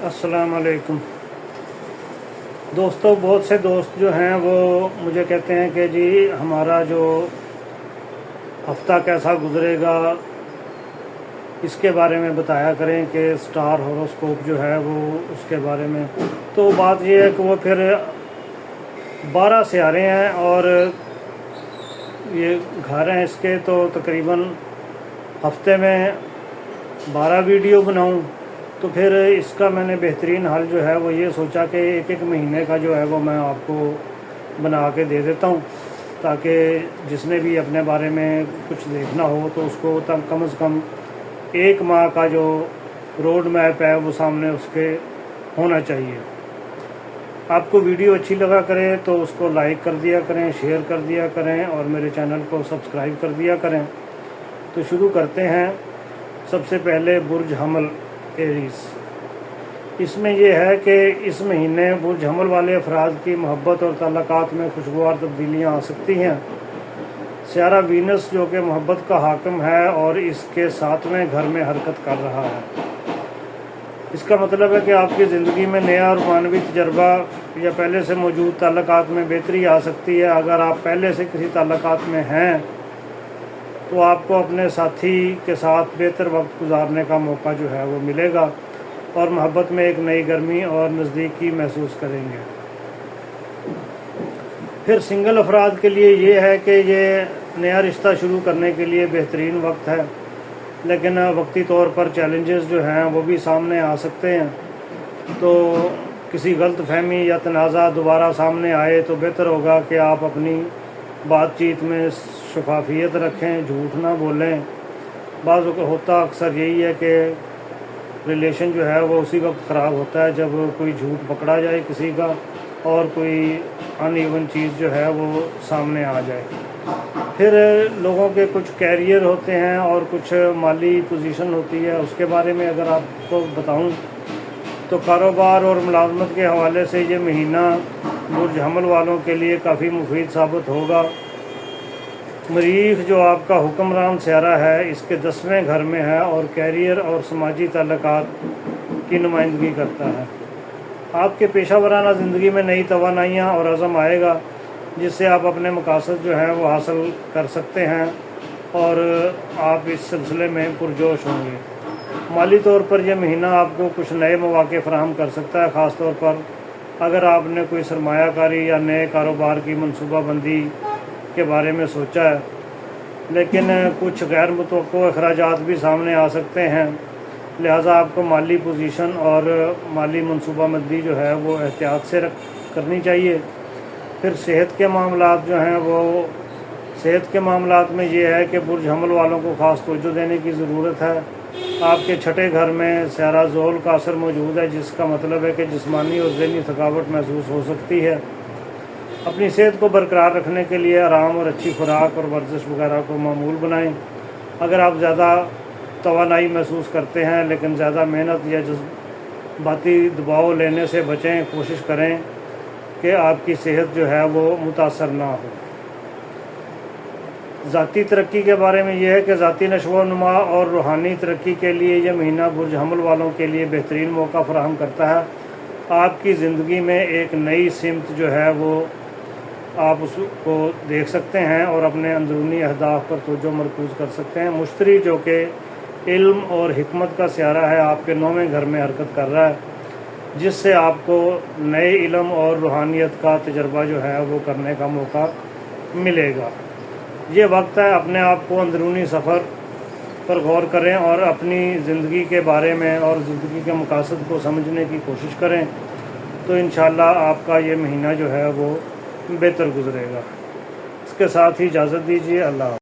السلام علیکم دوستوں، بہت سے دوست جو ہیں وہ مجھے کہتے ہیں کہ جی ہمارا جو ہفتہ کیسا گزرے گا اس کے بارے میں بتایا کریں کہ سٹار ہاروسکوپ جو ہے وہ اس کے بارے میں۔ تو بات یہ ہے کہ وہ پھر 12 سیارے ہیں اور یہ گھر ہیں اس کے، تو تقریباً ہفتے میں 12 ویڈیو بناؤں، تو پھر اس کا میں نے بہترین حل جو ہے وہ یہ سوچا کہ ایک مہینے کا جو ہے وہ میں آپ کو بنا کے دے دیتا ہوں، تاکہ جس نے بھی اپنے بارے میں کچھ دیکھنا ہو تو اس کو کم از کم 1 ماہ کا جو روڈ میپ ہے وہ سامنے اس کے ہونا چاہیے۔ آپ کو ویڈیو اچھی لگا کرے تو اس کو لائک کر دیا کریں، شیئر کر دیا کریں اور میرے چینل کو سبسکرائب کر دیا کریں۔ تو شروع کرتے ہیں۔ سب سے پہلے برج حمل ایریز۔ اس میں یہ ہے کہ اس مہینے برج حمل والے افراد کی محبت اور تعلقات میں خوشگوار تبدیلیاں آ سکتی ہیں۔ سیارہ وینس جو کہ محبت کا حاکم ہے اور اس کے 7ویں گھر میں حرکت کر رہا ہے۔ اس کا مطلب ہے کہ آپ کی زندگی میں نیا رومانوی تجربہ یا پہلے سے موجود تعلقات میں بہتری آ سکتی ہے۔ اگر آپ پہلے سے کسی تعلقات میں ہیں تو آپ کو اپنے ساتھی کے ساتھ بہتر وقت گزارنے کا موقع جو ہے وہ ملے گا اور محبت میں ایک نئی گرمی اور نزدیکی محسوس کریں گے۔ پھر سنگل افراد کے لیے یہ ہے کہ یہ نیا رشتہ شروع کرنے کے لیے بہترین وقت ہے، لیکن وقتی طور پر چیلنجز جو ہیں وہ بھی سامنے آ سکتے ہیں۔ تو کسی غلط فہمی یا تنازع دوبارہ سامنے آئے تو بہتر ہوگا کہ آپ اپنی بات چیت میں شفافیت رکھیں، جھوٹ نہ بولیں۔ بعض اوقات ہوتا اکثر یہی ہے کہ ریلیشن جو ہے وہ اسی وقت خراب ہوتا ہے جب کوئی جھوٹ پکڑا جائے کسی کا اور کوئی ان ایون چیز جو ہے وہ سامنے آ جائے۔ پھر لوگوں کے کچھ کیریئر ہوتے ہیں اور کچھ مالی پوزیشن ہوتی ہے، اس کے بارے میں اگر آپ کو بتاؤں تو کاروبار اور ملازمت کے حوالے سے یہ مہینہ برج حمل والوں کے لیے کافی مفید ثابت ہوگا۔ مریخ جو آپ کا حکمران سیارہ ہے اس کے 10ویں گھر میں ہے اور کیریئر اور سماجی تعلقات کی نمائندگی کرتا ہے۔ آپ کے پیشہ ورانہ زندگی میں نئی توانائیاں اور عزم آئے گا جس سے آپ اپنے مقاصد جو ہیں وہ حاصل کر سکتے ہیں اور آپ اس سلسلے میں پرجوش ہوں گے۔ مالی طور پر یہ مہینہ آپ کو کچھ نئے مواقع فراہم کر سکتا ہے، خاص طور پر اگر آپ نے کوئی سرمایہ کاری یا نئے کاروبار کی منصوبہ بندی کے بارے میں سوچا ہے، لیکن کچھ غیر متوقع اخراجات بھی سامنے آ سکتے ہیں، لہٰذا آپ کو مالی پوزیشن اور مالی منصوبہ بندی جو ہے وہ احتیاط سے کرنی چاہیے۔ پھر صحت کے معاملات جو ہیں وہ صحت کے معاملات میں یہ ہے کہ برج حمل والوں کو خاص توجہ دینے کی ضرورت ہے۔ آپ کے 6 گھر میں سیارہ زول کا اثر موجود ہے، جس کا مطلب ہے کہ جسمانی اور ذہنی تھکاوٹ محسوس ہو سکتی ہے۔ اپنی صحت کو برقرار رکھنے کے لیے آرام اور اچھی خوراک اور ورزش وغیرہ کو معمول بنائیں۔ اگر آپ زیادہ توانائی محسوس کرتے ہیں لیکن زیادہ محنت یا جذباتی دباؤ لینے سے بچیں، کوشش کریں کہ آپ کی صحت جو ہے وہ متاثر نہ ہو۔ ذاتی ترقی کے بارے میں یہ ہے کہ ذاتی نشو و نما اور روحانی ترقی کے لیے یہ مہینہ برج حمل والوں کے لیے بہترین موقع فراہم کرتا ہے۔ آپ کی زندگی میں ایک نئی سمت جو ہے وہ آپ اس کو دیکھ سکتے ہیں اور اپنے اندرونی اہداف پر توجہ مرکوز کر سکتے ہیں۔ مشتری جو کہ علم اور حکمت کا سیارہ ہے آپ کے 9ویں گھر میں حرکت کر رہا ہے، جس سے آپ کو نئے علم اور روحانیت کا تجربہ جو ہے وہ کرنے کا موقع ملے گا۔ یہ وقت ہے اپنے آپ کو اندرونی سفر پر غور کریں اور اپنی زندگی کے بارے میں اور زندگی کے مقاصد کو سمجھنے کی کوشش کریں، تو انشاءاللہ آپ کا یہ مہینہ جو ہے وہ بہتر گزرے گا۔ اس کے ساتھ ہی اجازت دیجیے۔ اللہ حافظ۔